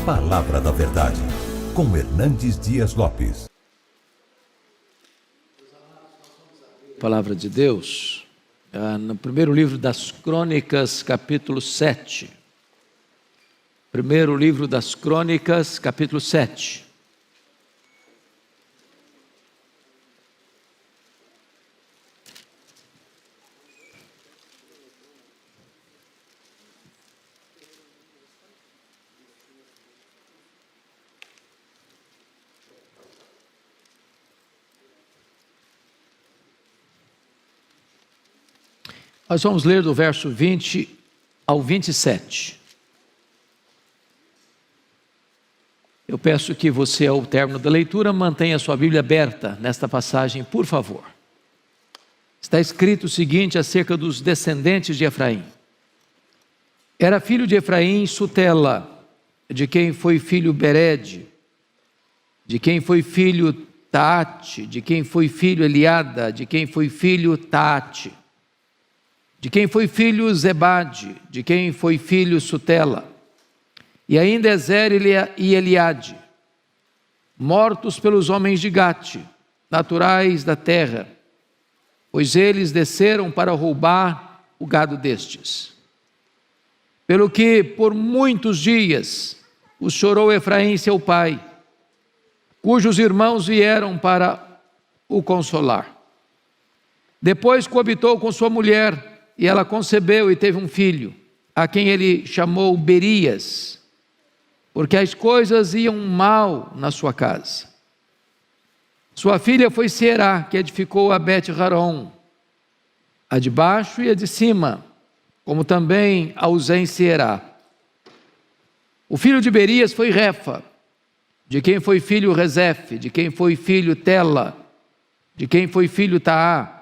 Palavra da Verdade, com Hernandes Dias Lopes. Palavra de Deus, no primeiro livro das Crônicas, capítulo 7. Primeiro livro das Crônicas, capítulo 7. Nós vamos ler do verso 20 ao 27. Eu peço que você, ao término da leitura, mantenha a sua Bíblia aberta nesta passagem, por favor. Está escrito o seguinte acerca dos descendentes de Efraim. Era filho de Efraim Sutela, de quem foi filho Bered, de quem foi filho Taate, de quem foi filho Eliada, de quem foi filho Taate, de quem foi filho Zebade, de quem foi filho Sutela, e ainda Ezer e Eliade, mortos pelos homens de Gate, naturais da terra, pois eles desceram para roubar o gado destes. Pelo que por muitos dias os chorou Efraim seu pai, cujos irmãos vieram para o consolar. Depois coabitou com sua mulher, e ela concebeu e teve um filho, a quem ele chamou Berias, porque as coisas iam mal na sua casa. Sua filha foi Será, que edificou a Bet-Raron, a de baixo e a de cima, como também a Uzem Será. O filho de Berias foi Refa, de quem foi filho Rezefe, de quem foi filho Tela, de quem foi filho Taá,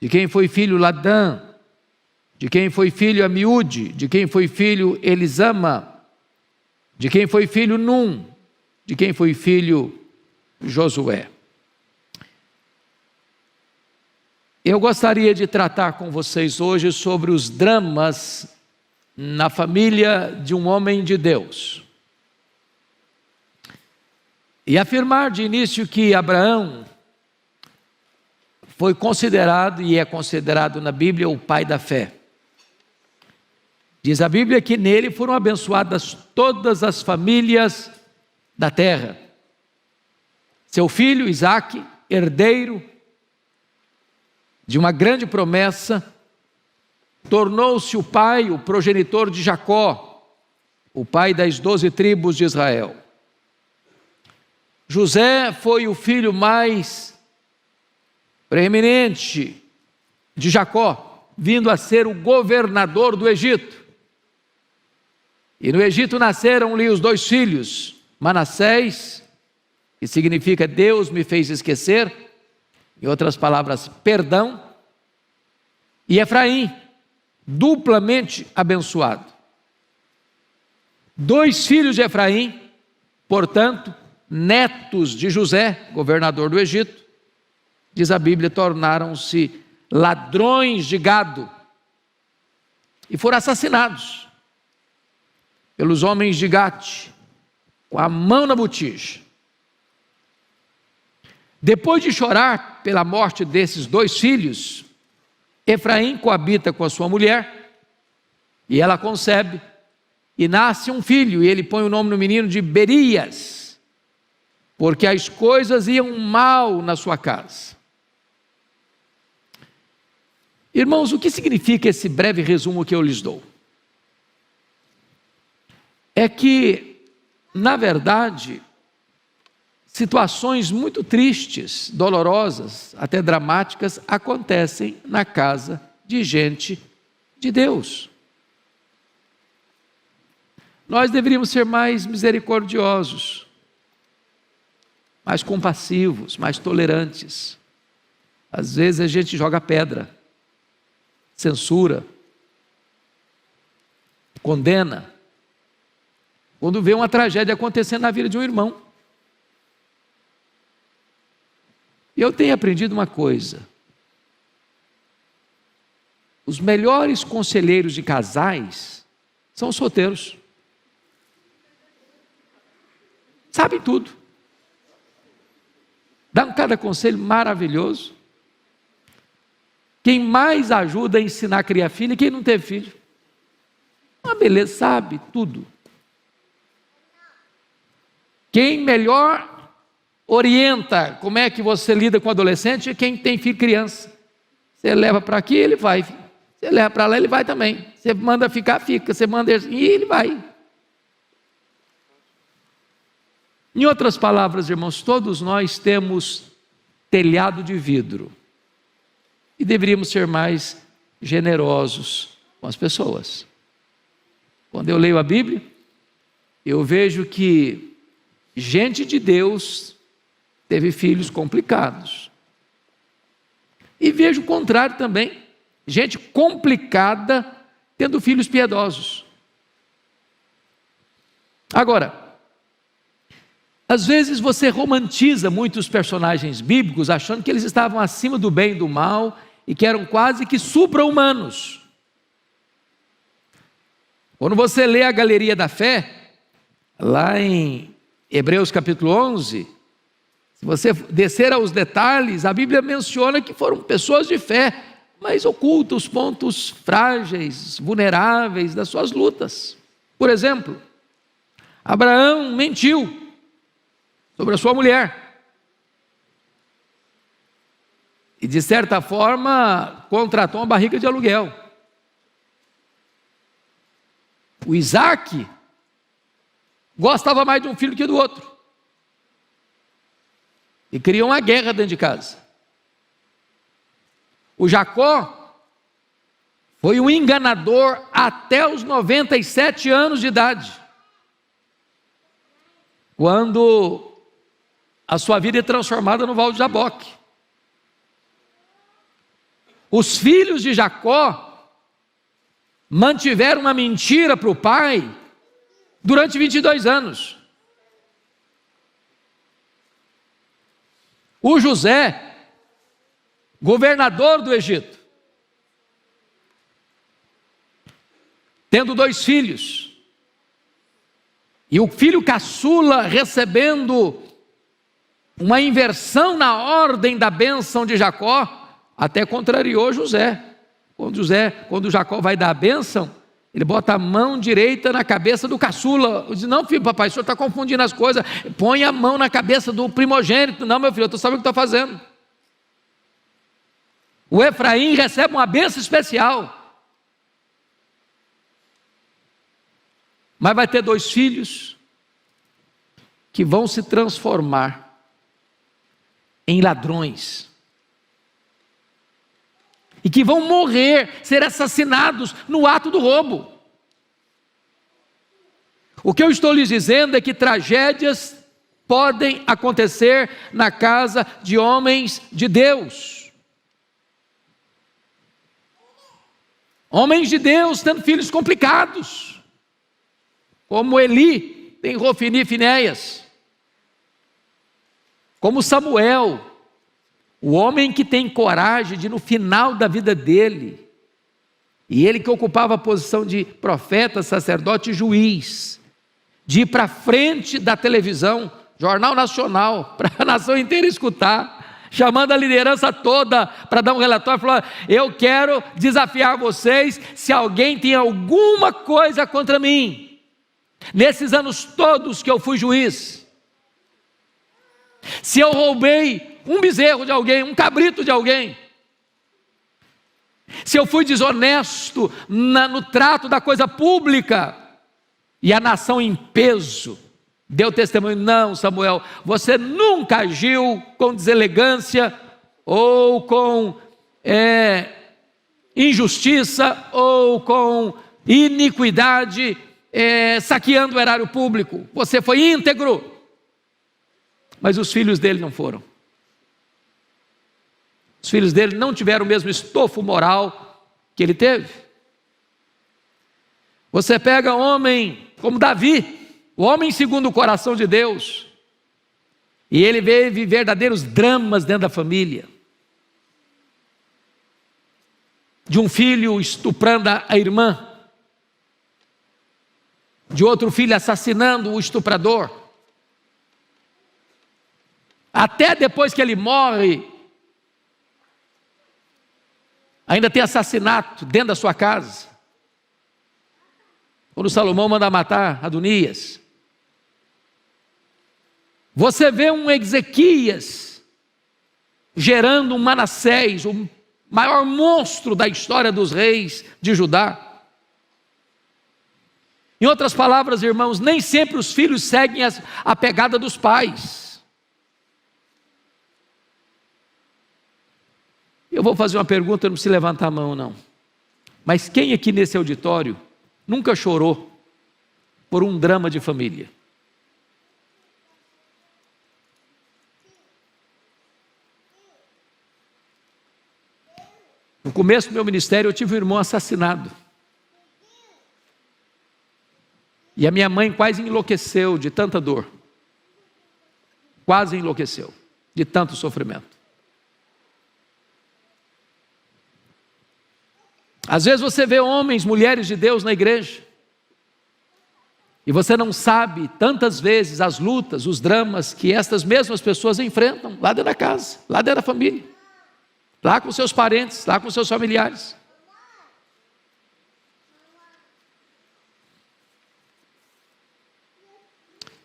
de quem foi filho Ladã, de quem foi filho Amiúde, de quem foi filho Elisama, de quem foi filho Num, de quem foi filho Josué. Eu gostaria de tratar com vocês hoje sobre os dramas na família de um homem de Deus. E afirmar de início que Abraão foi considerado e é considerado na Bíblia o pai da fé. Diz a Bíblia que nele foram abençoadas todas as famílias da terra. Seu filho Isaque, herdeiro de uma grande promessa, tornou-se o pai, o progenitor de Jacó, o pai das 12 tribos de Israel. José foi o filho mais preeminente de Jacó, vindo a ser o governador do Egito. E no Egito nasceram-lhe os 2 filhos, Manassés, que significa Deus me fez esquecer, em outras palavras, perdão, e Efraim, duplamente abençoado. 2 filhos de Efraim, portanto, netos de José, governador do Egito, diz a Bíblia, tornaram-se ladrões de gado e foram assassinados pelos homens de Gate, com a mão na botija. Depois de chorar pela morte desses 2 filhos, Efraim coabita com a sua mulher, e ela concebe, e nasce um filho, e ele põe o nome no menino de Berias, porque as coisas iam mal na sua casa. Irmãos, o que significa esse breve resumo que eu lhes dou? É que, na verdade, situações muito tristes, dolorosas, até dramáticas, acontecem na casa de gente de Deus. Nós deveríamos ser mais misericordiosos, mais compassivos, mais tolerantes. Às vezes a gente joga pedra, censura, condena, quando vê uma tragédia acontecendo na vida de um irmão. E eu tenho aprendido uma coisa: os melhores conselheiros de casais são os solteiros. sabem tudo. Dá cada conselho maravilhoso. Quem mais ajuda a ensinar a criar filho é quem não teve filho. Uma beleza, sabe tudo. Quem melhor orienta como é que você lida com o adolescente é quem tem filho criança. Você leva para aqui, ele vai. Você leva para lá, ele vai também. Você manda ficar, fica. Você manda ir, ele vai. Em outras palavras, irmãos, todos nós temos telhado de vidro. E deveríamos ser mais generosos com as pessoas. Quando eu leio a Bíblia, eu vejo que gente de Deus teve filhos complicados. E vejo o contrário também, gente complicada tendo filhos piedosos. Agora, às vezes você romantiza muito os personagens bíblicos, achando que eles estavam acima do bem e do mal, e que eram quase que supra-humanos. Quando você lê a Galeria da Fé, lá em Hebreus capítulo 11, se você descer aos detalhes, a Bíblia menciona que foram pessoas de fé, mas oculta os pontos frágeis, vulneráveis das suas lutas. Por exemplo, Abraão mentiu sobre a sua mulher. E de certa forma, contratou uma barriga de aluguel. O Isaac gostava mais de um filho que do outro. E criou uma guerra dentro de casa. O Jacó foi um enganador até os 97 anos de idade, quando a sua vida é transformada no Val de Jaboque. Os filhos de Jacó mantiveram uma mentira para o pai durante 22 anos. O José, governador do Egito, tendo 2 filhos, e o filho caçula recebendo uma inversão na ordem da bênção de Jacó, até contrariou José. Quando Jacó vai dar a bênção, ele bota a mão direita na cabeça do caçula. Diz: não, filho, papai, o senhor está confundindo as coisas. Põe a mão na cabeça do primogênito. Não, meu filho, eu estou sabendo o que estou fazendo. O Efraim recebe uma bênção especial, mas vai ter 2 filhos que vão se transformar em ladrões, e que vão morrer, ser assassinados no ato do roubo. O que eu estou lhes dizendo é que tragédias podem acontecer na casa de homens de Deus. Homens de Deus tendo filhos complicados, como Eli tem Rofini e Finéias, como Samuel, o homem que tem coragem de, no final da vida dele, e ele que ocupava a posição de profeta, sacerdote e juiz, de ir para frente da televisão, Jornal Nacional, para a nação inteira escutar, chamando a liderança toda para dar um relatório, falando: eu quero desafiar vocês, se alguém tem alguma coisa contra mim, nesses anos todos que eu fui juiz, se eu roubei um bezerro de alguém, um cabrito de alguém, se eu fui desonesto no trato da coisa pública, e a nação em peso deu testemunho: não, Samuel, você nunca agiu com deselegância, ou com injustiça, ou com iniquidade, saqueando o erário público, você foi íntegro. Mas os filhos dele não foram. Os filhos dele não tiveram o mesmo estofo moral que ele teve. Você pega homem como Davi, o homem segundo o coração de Deus, e ele vive verdadeiros dramas dentro da família. De um filho estuprando a irmã, de outro filho assassinando o estuprador, Até depois que ele morre, ainda tem assassinato dentro da sua casa. Quando Salomão manda matar Adonias. Você vê um Ezequias gerando um Manassés, o maior monstro da história dos reis de Judá. Em outras palavras, irmãos, nem sempre os filhos seguem a pegada dos pais. Eu vou fazer uma pergunta, não precisa levantar a mão não. Mas quem aqui nesse auditório nunca chorou por um drama de família? No começo do meu ministério eu tive um irmão assassinado. E a minha mãe quase enlouqueceu de tanta dor. Quase enlouqueceu de tanto sofrimento. Às vezes você vê homens, mulheres de Deus na igreja, e você não sabe tantas vezes as lutas, os dramas que estas mesmas pessoas enfrentam lá dentro da casa, lá dentro da família, lá com seus parentes, lá com seus familiares.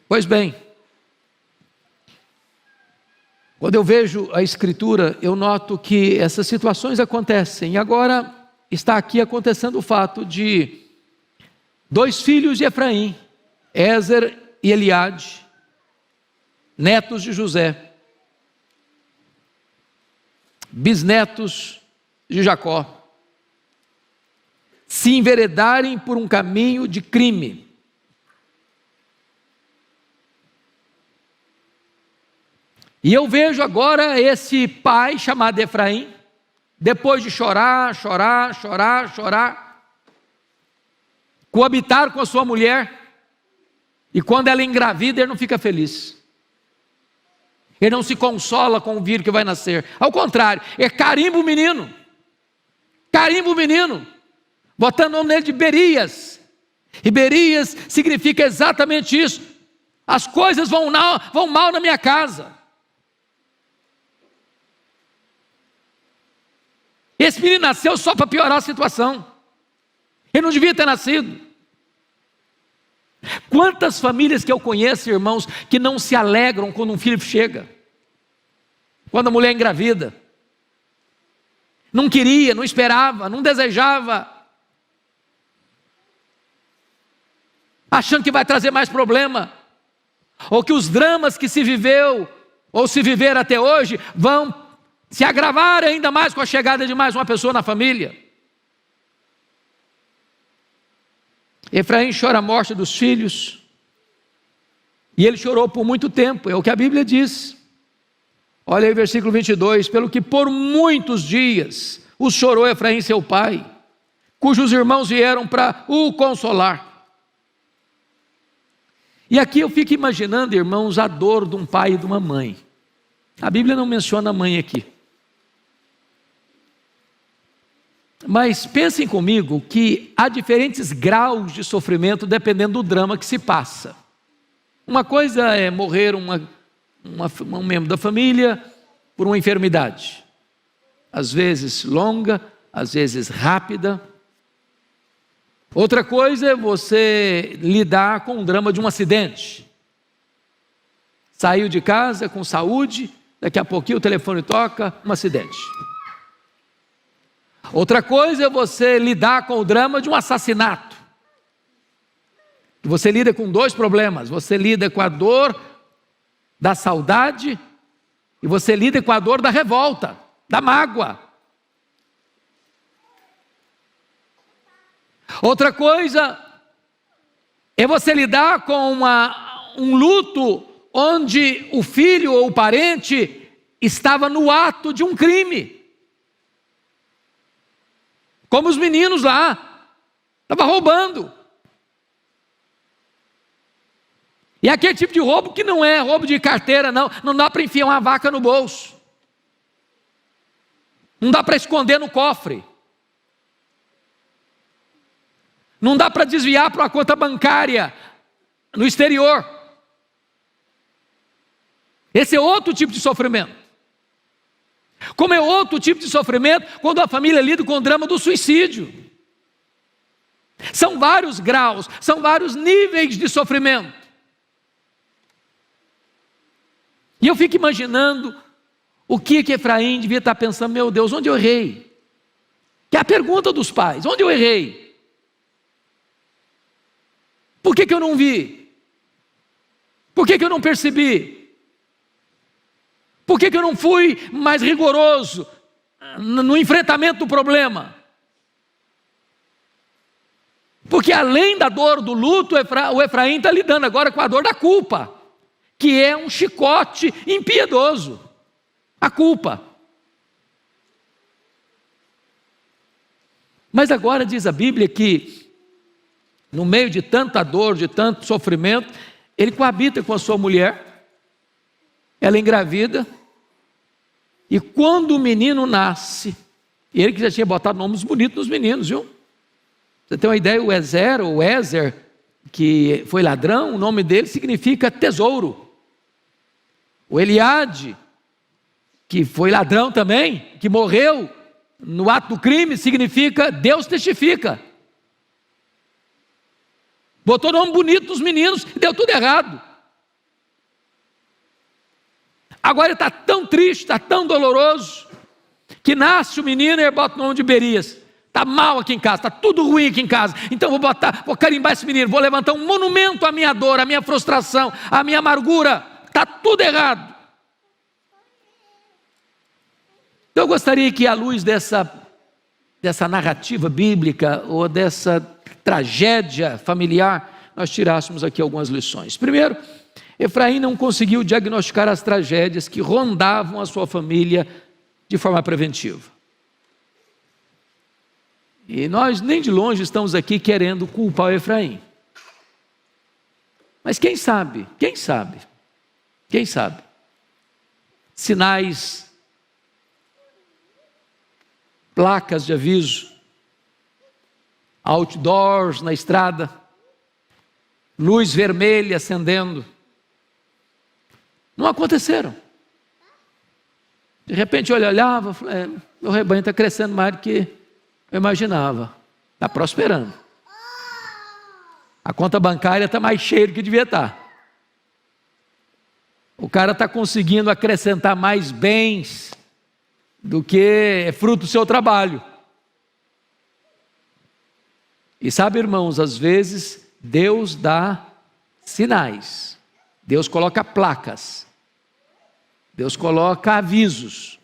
Pois bem, quando eu vejo a Escritura, eu noto que essas situações acontecem, e agora está aqui acontecendo o fato de dois filhos de Efraim, Ézer e Eliade, netos de José, bisnetos de Jacó, se enveredarem por um caminho de crime. E eu vejo agora esse pai chamado Efraim, depois de chorar, coabitar com a sua mulher, e quando ela engravida, ele não fica feliz. Ele não se consola com o filho que vai nascer. Ao contrário, carimba o menino, botando o nome dele de Berias. E Berias significa exatamente isso: as coisas vão mal na minha casa. Esse menino nasceu só para piorar a situação. Ele não devia ter nascido. Quantas famílias que eu conheço, irmãos, que não se alegram quando um filho chega, quando a mulher engravida. Não queria, não esperava, não desejava, achando que vai trazer mais problema, ou que os dramas que se viveu, ou se viver até hoje, vão se agravar ainda mais com a chegada de mais uma pessoa na família. Efraim chora a morte dos filhos, e ele chorou por muito tempo, é o que a Bíblia diz. Olha aí o versículo 22, pelo que por muitos dias o chorou Efraim seu pai, cujos irmãos vieram para o consolar. E aqui eu fico imaginando, irmãos, a dor de um pai e de uma mãe. A Bíblia não menciona a mãe aqui. Mas pensem comigo que há diferentes graus de sofrimento dependendo do drama que se passa. Uma coisa é morrer um membro da família por uma enfermidade, às vezes longa, às vezes rápida. Outra coisa é você lidar com o drama de um acidente. Saiu de casa com saúde, daqui a pouquinho o telefone toca, um acidente. Outra coisa é você lidar com o drama de um assassinato. Você lida com dois problemas: você lida com a dor da saudade e você lida com a dor da revolta, da mágoa. Outra coisa é você lidar com um luto onde o filho ou o parente estava no ato de um crime. Como os meninos lá, estava roubando. E aquele tipo de roubo que não é roubo de carteira, não dá para enfiar uma vaca no bolso. Não dá para esconder no cofre. Não dá para desviar para uma conta bancária no exterior. Esse é outro tipo de sofrimento. Como é outro tipo de sofrimento quando a família lida com o drama do suicídio. São vários graus, são vários níveis de sofrimento. E eu fico imaginando o que Efraim devia estar pensando: meu Deus, onde eu errei? Que é a pergunta dos pais: onde eu errei? Por que eu não vi? Por que eu não percebi? Por que eu não fui mais rigoroso no enfrentamento do problema? Porque além da dor do luto, o Efraim está lidando agora com a dor da culpa, que é um chicote impiedoso. A culpa. Mas agora diz a Bíblia que, no meio de tanta dor, de tanto sofrimento, ele coabita com a sua mulher, ela engravida, e quando o menino nasce, ele que já tinha botado nomes bonitos nos meninos, viu? Você tem uma ideia, o Ezer, que foi ladrão, o nome dele significa tesouro. O Eliade, que foi ladrão também, que morreu no ato do crime, significa Deus testifica. Botou nome bonito nos meninos e deu tudo errado. Agora ele está tão triste, está tão doloroso, que nasce o menino e ele bota o nome de Berias. Está mal aqui em casa, está tudo ruim aqui em casa, então vou carimbar esse menino, vou levantar um monumento à minha dor, à minha frustração, à minha amargura. Está tudo errado. Então eu gostaria que, à luz dessa narrativa bíblica, ou dessa tragédia familiar, nós tirássemos aqui algumas lições. Primeiro, Efraim não conseguiu diagnosticar as tragédias que rondavam a sua família de forma preventiva. E nós nem de longe estamos aqui querendo culpar o Efraim. Mas quem sabe, sinais, placas de aviso, outdoors na estrada, luz vermelha acendendo, não aconteceram. De repente eu olhava, meu rebanho está crescendo mais do que eu imaginava, está prosperando. A conta bancária está mais cheia do que devia estar. O cara está conseguindo acrescentar mais bens do que é fruto do seu trabalho. E sabe, irmãos, às vezes Deus dá sinais, Deus coloca placas, Deus coloca avisos,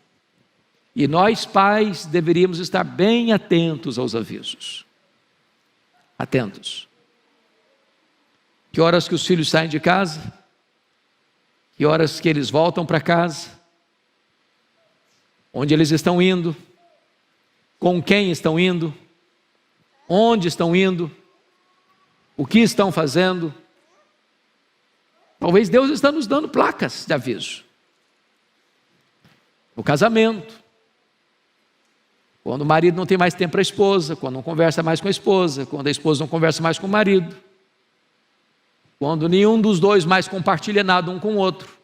e nós pais deveríamos estar bem atentos aos avisos. Atentos. Que horas que os filhos saem de casa? Que horas que eles voltam para casa? Onde eles estão indo? Com quem estão indo? Onde estão indo? O que estão fazendo? Talvez Deus está nos dando placas de aviso. No casamento, quando o marido não tem mais tempo para a esposa, quando não conversa mais com a esposa, quando a esposa não conversa mais com o marido, quando nenhum dos dois mais compartilha nada um com o outro,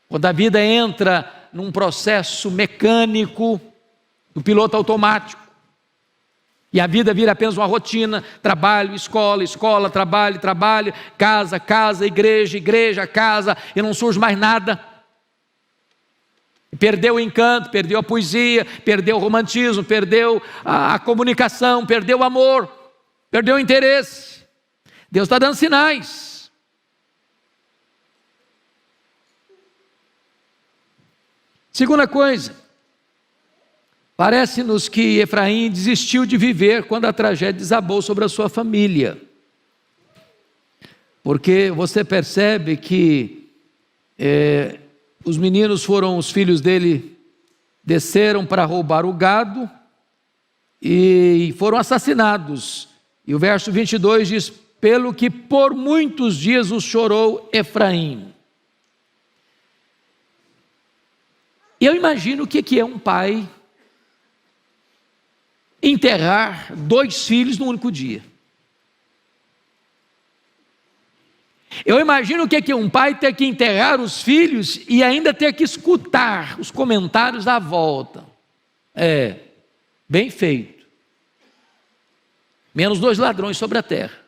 quando a vida entra num processo mecânico do piloto automático, e a vida vira apenas uma rotina: trabalho, escola, escola, trabalho, trabalho, casa, casa, igreja, igreja, casa, e não surge mais nada. Perdeu o encanto, perdeu a poesia, perdeu o romantismo, perdeu a comunicação, perdeu o amor, perdeu o interesse. Deus está dando sinais. Segunda coisa, parece-nos que Efraim desistiu de viver quando a tragédia desabou sobre a sua família. Porque você percebe que os meninos foram, os filhos dele desceram para roubar o gado e foram assassinados. E o verso 22 diz: pelo que por muitos dias os chorou Efraim. Eu imagino o que é um pai enterrar 2 filhos num único dia. Eu imagino o que é um pai ter que enterrar os filhos e ainda ter que escutar os comentários da volta. Bem feito. Menos 2 ladrões sobre a terra.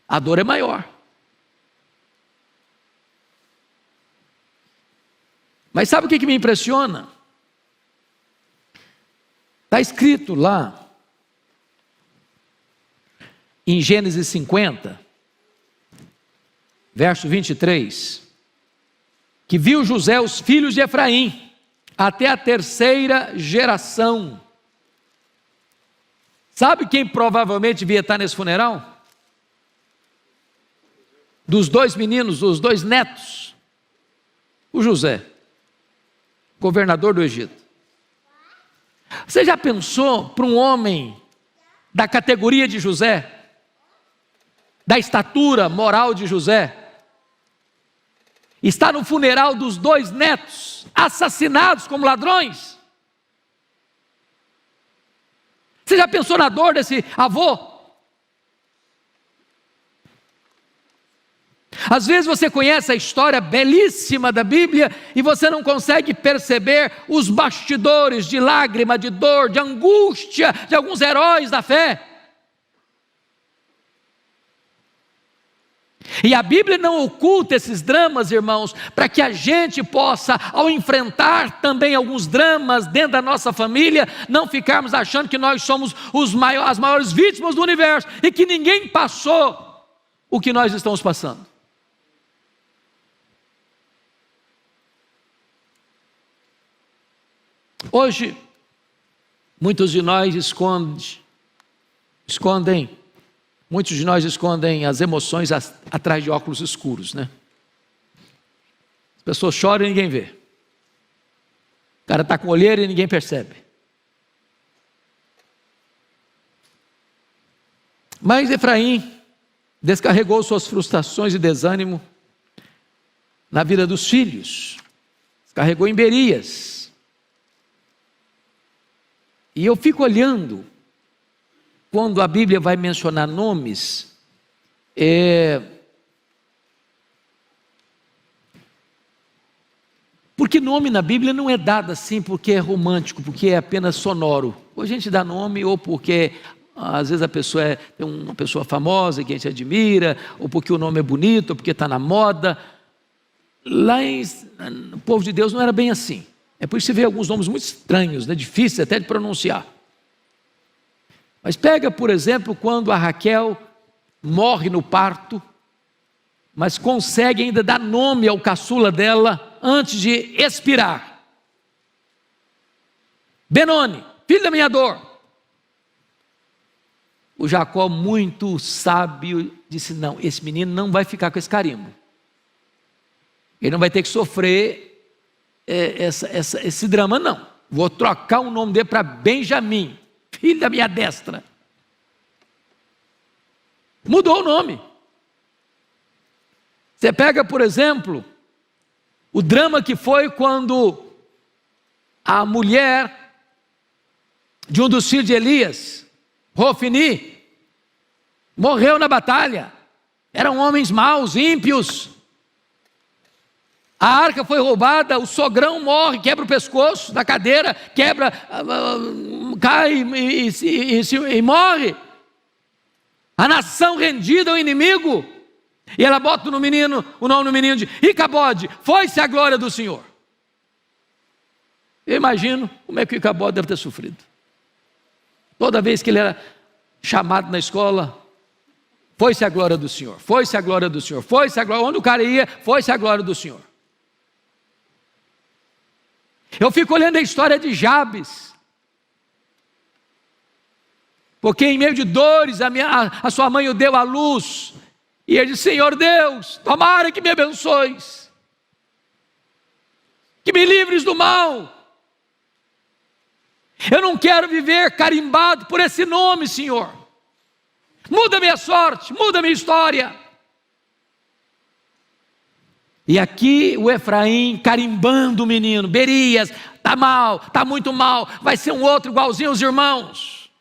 A dor é maior. Mas sabe o que me impressiona? Está escrito lá, em Gênesis 50, verso 23, que viu José os filhos de Efraim, até a 3ª geração. Sabe quem provavelmente devia estar nesse funeral? Dos 2 meninos, dos 2 netos, o José, governador do Egito. Você já pensou para um homem da categoria de José, da estatura moral de José, está no funeral dos 2 netos, assassinados como ladrões? Você já pensou na dor desse avô? Às vezes você conhece a história belíssima da Bíblia e você não consegue perceber os bastidores de lágrima, de dor, de angústia de alguns heróis da fé. E a Bíblia não oculta esses dramas, irmãos, para que a gente possa, ao enfrentar também alguns dramas dentro da nossa família, não ficarmos achando que nós somos as maiores vítimas do universo e que ninguém passou o que nós estamos passando. Hoje, muitos de nós escondem as emoções atrás de óculos escuros, né? As pessoas choram e ninguém vê. O cara está com olheira e ninguém percebe. Mas Efraim descarregou suas frustrações e desânimo na vida dos filhos. Descarregou em Berias. E eu fico olhando, quando a Bíblia vai mencionar nomes, porque nome na Bíblia não é dado assim porque é romântico, porque é apenas sonoro. Ou a gente dá nome, ou porque às vezes a pessoa é uma pessoa famosa que a gente admira, ou porque o nome é bonito, ou porque está na moda. Lá no povo de Deus não era bem assim. É por isso que você vê alguns nomes muito estranhos, né? Difíceis até de pronunciar. Mas pega, por exemplo, quando a Raquel morre no parto, mas consegue ainda dar nome ao caçula dela antes de expirar. Benoni, filho da minha dor. O Jacó, muito sábio, disse: não, esse menino não vai ficar com esse carimbo. Ele não vai ter que sofrer esse drama, não. Vou trocar o nome dele para Benjamim, filho da minha destra. Mudou o nome. Você pega, por exemplo, o drama que foi quando a mulher de um dos filhos de Elias, Rofini, morreu na batalha. Eram homens maus, ímpios. A arca foi roubada, o sogrão morre, quebra o pescoço da cadeira, cai e morre. A nação rendida ao inimigo. E ela bota o nome no menino de Icabode, foi-se a glória do Senhor. Eu imagino como é que o Icabode deve ter sofrido. Toda vez que ele era chamado na escola, foi-se a glória do Senhor, foi-se a glória do Senhor, foi-se a glória, onde o cara ia, foi-se a glória do Senhor. Eu fico olhando a história de Jabes, porque em meio de dores a sua mãe o deu à luz, e ele disse: Senhor Deus, tomara que me abençoes, que me livres do mal. Eu não quero viver carimbado por esse nome, Senhor. Muda minha sorte, muda minha história. E aqui o Efraim carimbando o menino: Berias, está mal, está muito mal, vai ser um outro igualzinho aos irmãos.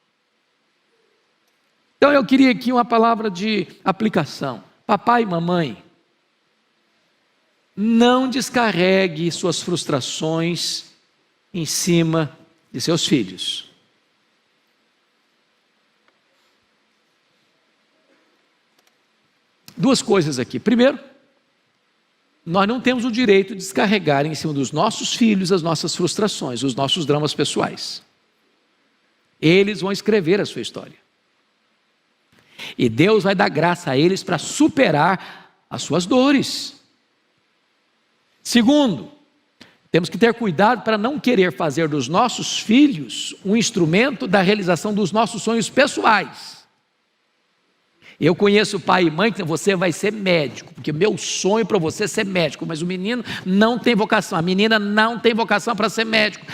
Então eu queria aqui uma palavra de aplicação. Papai e mamãe, não descarregue suas frustrações em cima de seus filhos. Duas coisas aqui. Primeiro, nós não temos o direito de descarregar em cima dos nossos filhos as nossas frustrações, os nossos dramas pessoais. Eles vão escrever a sua história. E Deus vai dar graça a eles para superar as suas dores. Segundo, temos que ter cuidado para não querer fazer dos nossos filhos um instrumento da realização dos nossos sonhos pessoais. Eu conheço pai e mãe que você vai ser médico, porque meu sonho para você é ser médico, mas o menino não tem vocação, a menina não tem vocação para ser médico,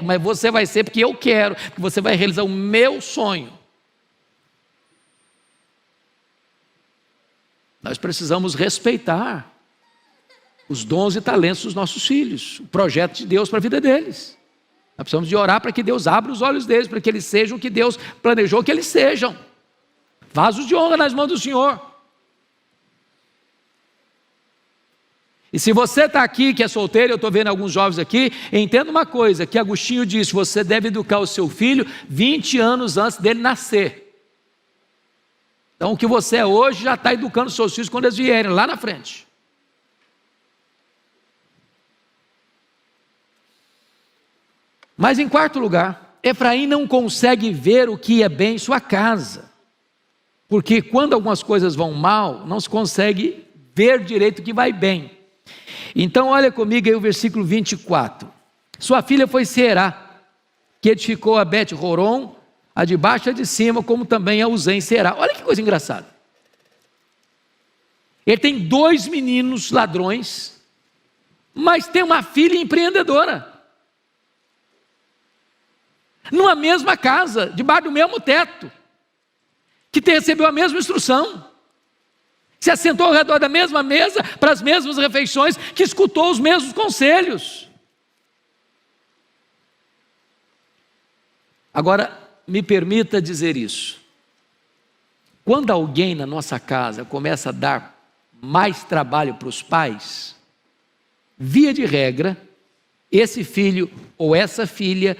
mas você vai ser porque eu quero, porque você vai realizar o meu sonho. Nós precisamos respeitar os dons e talentos dos nossos filhos, o projeto de Deus para a vida deles. Nós precisamos de orar para que Deus abra os olhos deles, para que eles sejam o que Deus planejou que eles sejam. Vasos de honra nas mãos do Senhor. E se você está aqui que é solteiro, eu estou vendo alguns jovens aqui, entenda uma coisa, que Agostinho disse, você deve educar o seu filho 20 anos antes dele nascer. Então o que você é hoje já está educando os seus filhos quando eles vierem lá na frente. Mas em quarto lugar, Efraim não consegue ver o que é bem em sua casa. Porque quando algumas coisas vão mal, não se consegue ver direito o que vai bem. Então olha comigo aí o versículo 24. Sua filha foi Será, que edificou a Bet-Horon, a de baixo e a de cima, como também a Uzem Será. Olha que coisa engraçada. Ele tem 2 meninos ladrões, mas tem uma filha empreendedora. Numa mesma casa, debaixo do mesmo teto, que recebeu a mesma instrução, se assentou ao redor da mesma mesa, para as mesmas refeições, que escutou os mesmos conselhos. Agora, me permita dizer isso. Quando alguém na nossa casa começa a dar mais trabalho para os pais, via de regra, esse filho ou essa filha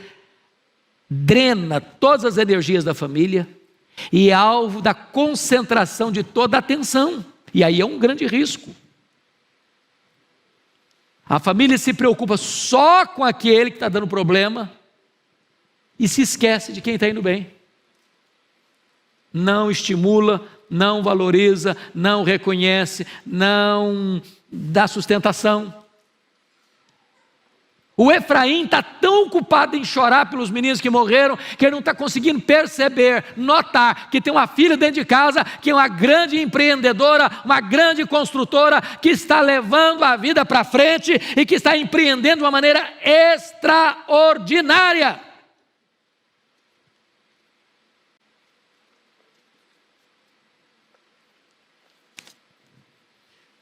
drena todas as energias da família e é alvo da concentração de toda a atenção. E aí é um grande risco. A família se preocupa só com aquele que está dando problema e se esquece de quem está indo bem. Não estimula, não valoriza, não reconhece, não dá sustentação. O Efraim está tão ocupado em chorar pelos meninos que morreram, que ele não está conseguindo perceber, notar que tem uma filha dentro de casa, que é uma grande empreendedora, uma grande construtora, que está levando a vida para frente e que está empreendendo de uma maneira extraordinária.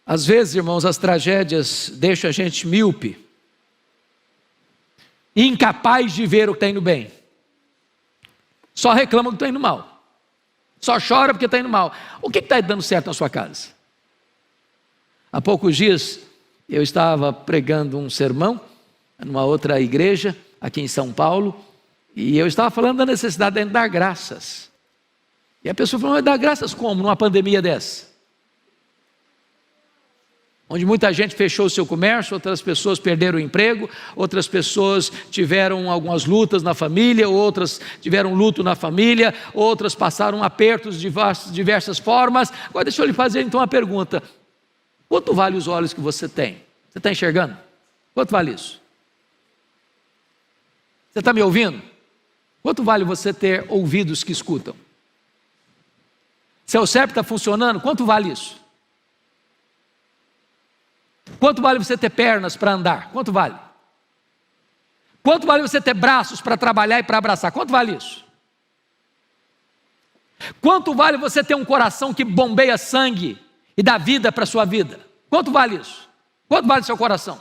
Às vezes, irmãos, as tragédias deixam a gente míope, incapaz de ver o que está indo bem, só reclama que está indo mal, só chora porque está indo mal. O que está dando certo na sua casa? Há poucos dias eu estava pregando um sermão numa outra igreja aqui em São Paulo, e eu estava falando da necessidade de dar graças, e a pessoa falou, mas dar graças como numa pandemia dessa? Onde muita gente fechou o seu comércio, outras pessoas perderam o emprego, outras pessoas tiveram algumas lutas na família, outras tiveram luto na família, outras passaram apertos de diversas formas. Agora deixa eu lhe fazer então uma pergunta. Quanto vale os olhos que você tem? Você está enxergando? Quanto vale isso? Você está me ouvindo? Quanto vale você ter ouvidos que escutam? Seu cérebro está funcionando? Quanto vale isso? Quanto vale você ter pernas para andar? Quanto vale? Quanto vale você ter braços para trabalhar e para abraçar? Quanto vale isso? Quanto vale você ter um coração que bombeia sangue e dá vida para a sua vida? Quanto vale isso? Quanto vale seu coração?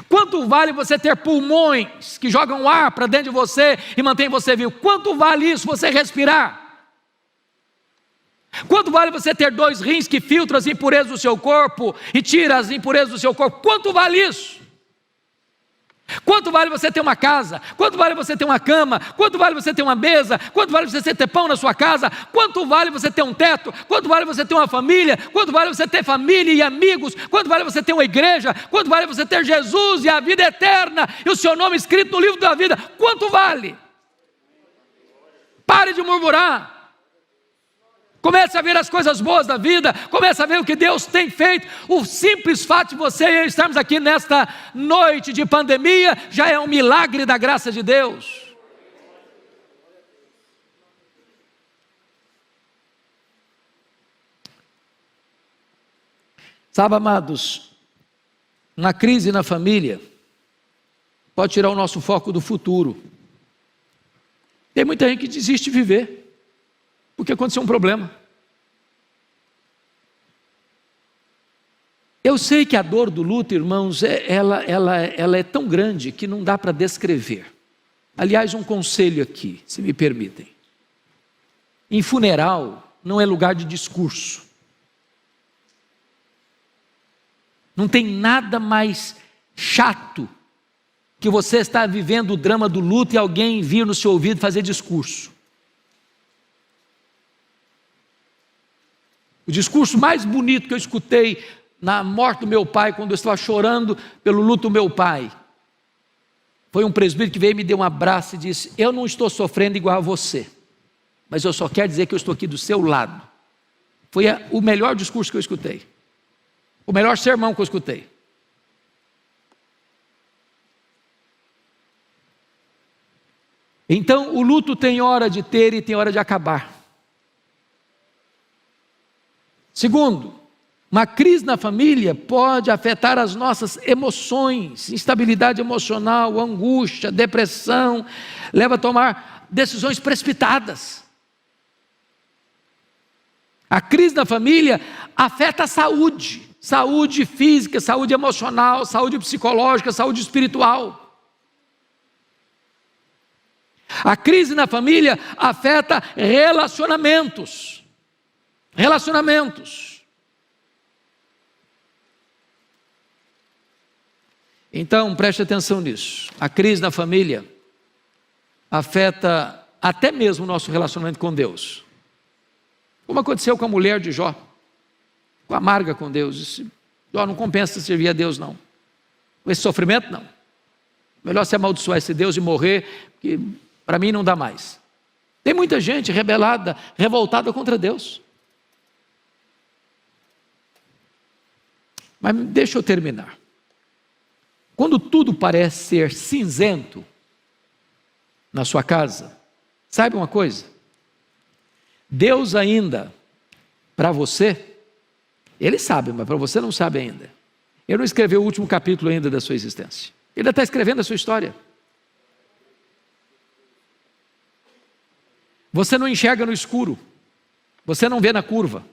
Quanto vale você ter pulmões que jogam ar para dentro de você e mantém você vivo? Quanto vale isso você respirar? Quanto vale você ter 2 rins que filtram as impurezas do seu corpo e tira as impurezas do seu corpo? Quanto vale isso? Quanto vale você ter uma casa? Quanto vale você ter uma cama? Quanto vale você ter uma mesa? Quanto vale você ter pão na sua casa? Quanto vale você ter um teto? Quanto vale você ter uma família? Quanto vale você ter família e amigos? Quanto vale você ter uma igreja? Quanto vale você ter Jesus e a vida eterna e o seu nome escrito no livro da vida? Quanto vale? Pare de murmurar. Comece a ver as coisas boas da vida, comece a ver o que Deus tem feito. O simples fato de você e eu estarmos aqui nesta noite de pandemia já é um milagre da graça de Deus. Sabe, amados, uma crise na família pode tirar o nosso foco do futuro. Tem muita gente que desiste de viver porque aconteceu um problema. Eu sei que a dor do luto, irmãos, ela é tão grande que não dá para descrever. Aliás, um conselho aqui, se me permitem. Em funeral não é lugar de discurso. Não tem nada mais chato que você estar vivendo o drama do luto e alguém vir no seu ouvido fazer discurso. O discurso mais bonito que eu escutei na morte do meu pai, quando eu estava chorando pelo luto do meu pai, foi um presbítero que veio e me deu um abraço e disse: eu não estou sofrendo igual a você, mas eu só quero dizer que eu estou aqui do seu lado. Foi o melhor discurso que eu escutei, o melhor sermão que eu escutei. Então o luto tem hora de ter e tem hora de acabar. Segundo, uma crise na família pode afetar as nossas emoções, instabilidade emocional, angústia, depressão, leva a tomar decisões precipitadas. A crise na família afeta a saúde, saúde física, saúde emocional, saúde psicológica, saúde espiritual. A crise na família afeta relacionamentos. Então, preste atenção nisso. A crise na família afeta até mesmo o nosso relacionamento com Deus. Como aconteceu com a mulher de Jó, com a amarga com Deus. Jó, não compensa servir a Deus, não. Com esse sofrimento, não. Melhor se amaldiçoar esse Deus e morrer, que para mim não dá mais. Tem muita gente rebelada, revoltada contra Deus. Mas deixa eu terminar. Quando tudo parece ser cinzento na sua casa, saiba uma coisa: Deus ainda, para você, Ele sabe, mas para você não sabe ainda. Ele não escreveu o último capítulo ainda da sua existência. Ele ainda está escrevendo a sua história. Você não enxerga no escuro, você não vê na curva.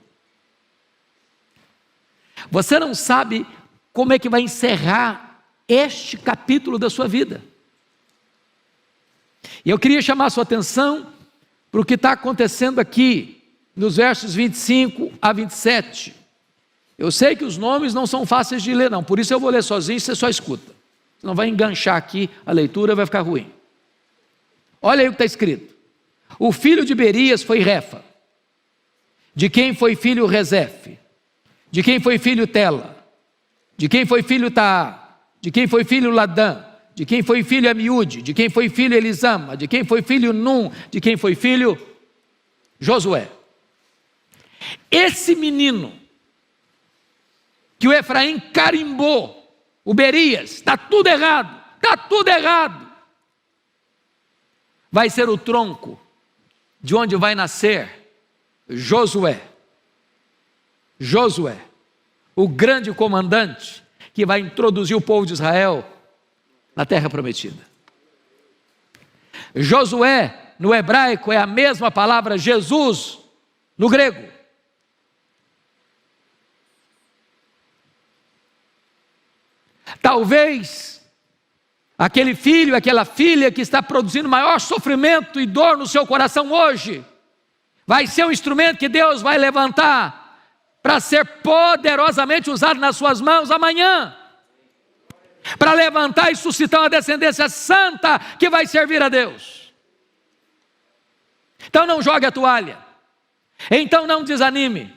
Você não sabe como é que vai encerrar este capítulo da sua vida. E eu queria chamar a sua atenção para o que está acontecendo aqui, nos versos 25 a 27. Eu sei que os nomes não são fáceis de ler, não, por isso eu vou ler sozinho e você só escuta. Senão vai enganchar aqui a leitura, vai ficar ruim. Olha aí o que está escrito. O filho de Berias foi Refa, de quem foi filho Rezefe, de quem foi filho Tela, de quem foi filho Taá, de quem foi filho Ladã, de quem foi filho Amiúde, de quem foi filho Elisama, de quem foi filho Num, de quem foi filho Josué. Esse menino que o Efraim carimbou, o Berias, está tudo errado, vai ser o tronco de onde vai nascer Josué, o grande comandante que vai introduzir o povo de Israel na terra prometida. Josué, no hebraico, é a mesma palavra Jesus no grego. Talvez aquele filho, aquela filha que está produzindo maior sofrimento e dor no seu coração hoje, vai ser um instrumento que Deus vai levantar para ser poderosamente usado nas suas mãos amanhã, para levantar e suscitar uma descendência santa que vai servir a Deus. Então não jogue a toalha, então não desanime,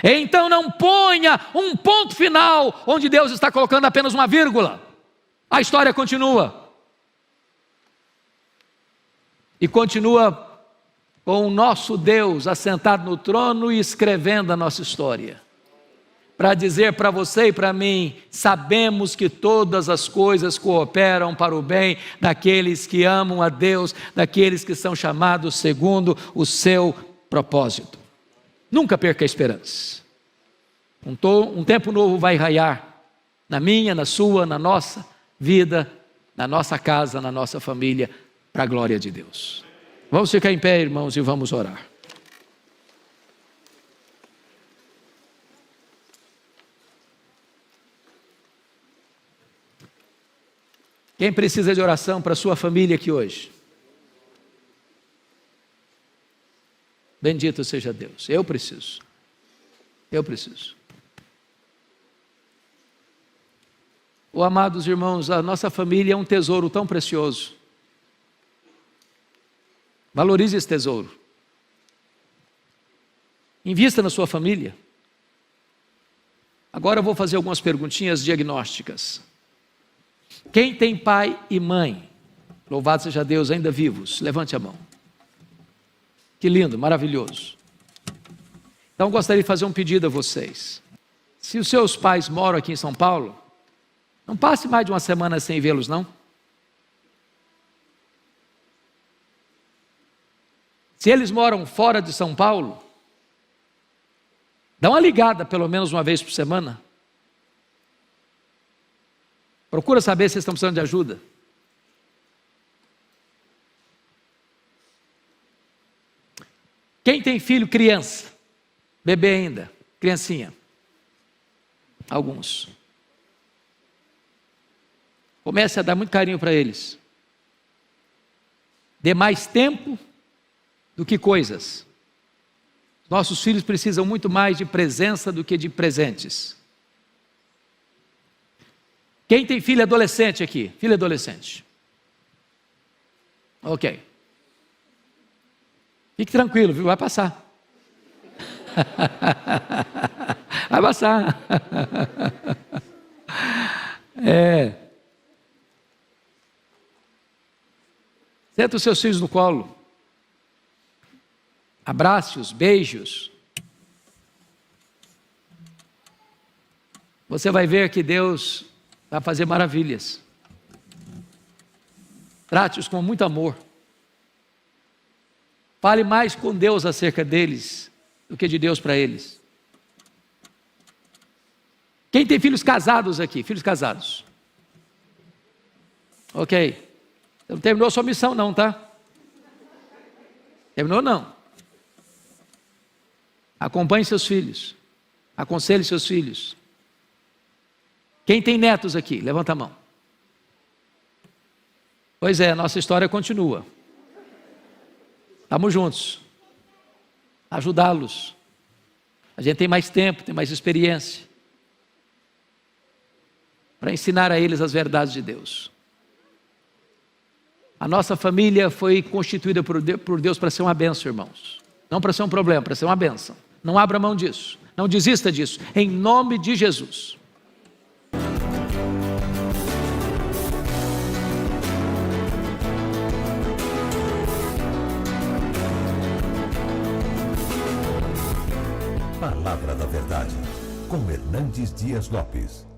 então não ponha um ponto final onde Deus está colocando apenas uma vírgula. A história continua. E continua com o nosso Deus assentado no trono e escrevendo a nossa história. Para dizer para você e para mim, sabemos que todas as coisas cooperam para o bem daqueles que amam a Deus, daqueles que são chamados segundo o seu propósito. Nunca perca a esperança. Um tempo novo vai raiar na minha, na sua, na nossa vida, na nossa casa, na nossa família, para a glória de Deus. Vamos ficar em pé, irmãos, e vamos orar. Quem precisa de oração para a sua família aqui hoje? Bendito seja Deus. Eu preciso. Oh, amados irmãos, a nossa família é um tesouro tão precioso. Valorize esse tesouro. Invista na sua família. Agora eu vou fazer algumas perguntinhas diagnósticas. Quem tem pai e mãe, louvado seja Deus, ainda vivos, levante a mão. Que lindo, maravilhoso. Então gostaria de fazer um pedido a vocês. Se os seus pais moram aqui em São Paulo, não passe mais de uma semana sem vê-los, não. Se eles moram fora de São Paulo, dá uma ligada pelo menos uma vez por semana. Procura saber se eles estão precisando de ajuda. Quem tem filho, criança, bebê ainda, criancinha? Alguns. Comece a dar muito carinho para eles. Dê mais tempo do que coisas. Nossos filhos precisam muito mais de presença do que de presentes. Quem tem filho adolescente aqui? Filho adolescente. Ok. Fique tranquilo, viu? Vai passar. Vai passar. Senta os seus filhos no colo. Abraços, beijos. Você vai ver que Deus vai fazer maravilhas. Trate-os com muito amor. Fale mais com Deus acerca deles do que de Deus para eles. Quem tem filhos casados aqui? Filhos casados. Ok. Você não terminou a sua missão não, tá? Terminou não. Acompanhe seus filhos. Aconselhe seus filhos. Quem tem netos aqui? Levanta a mão. Pois é, a nossa história continua. Estamos juntos. Ajudá-los. A gente tem mais tempo, tem mais experiência. Para ensinar a eles as verdades de Deus. A nossa família foi constituída por Deus para ser uma bênção, irmãos. Não para ser um problema, para ser uma bênção. Não abra mão disso. Não desista disso. Em nome de Jesus. Palavra da Verdade, com Hernandes Dias Lopes.